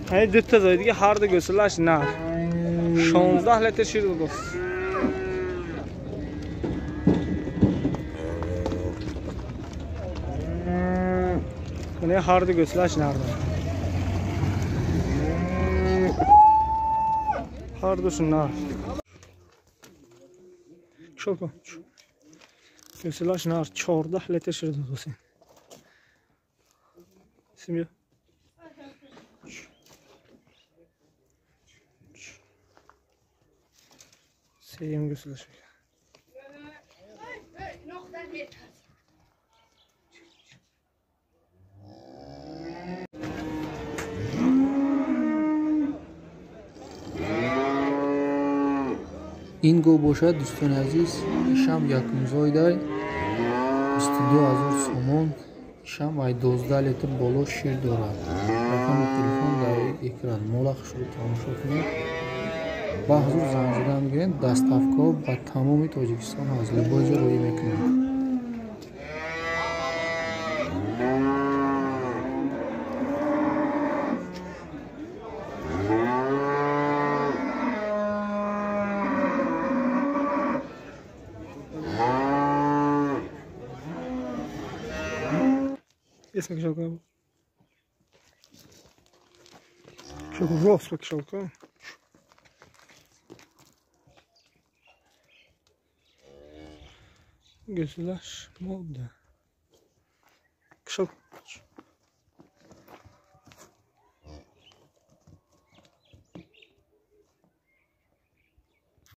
Hey dütte zaydı ki harda gösürler nar. 16 litre şirdi dost. Bu ne harda gösürler narda. Harda şunlar. Çok o. Gösürler nar 14 litre şirdi dost. Simyo. Sevim gösürler. این گو باشد دوستان عزیز شام یکم زایده 22,000 سومون شام ای 12 لیتر بالا شیر دارد رقم تلفن در اکران ملاق شروع تماشا کنید با حضور زنگ زدن بگیرید دستافکا با تمام تاجیکستان هست لباس روی میکنید اسمك شوكة شوكة راسك شوكة Gözüler moda. Kışak.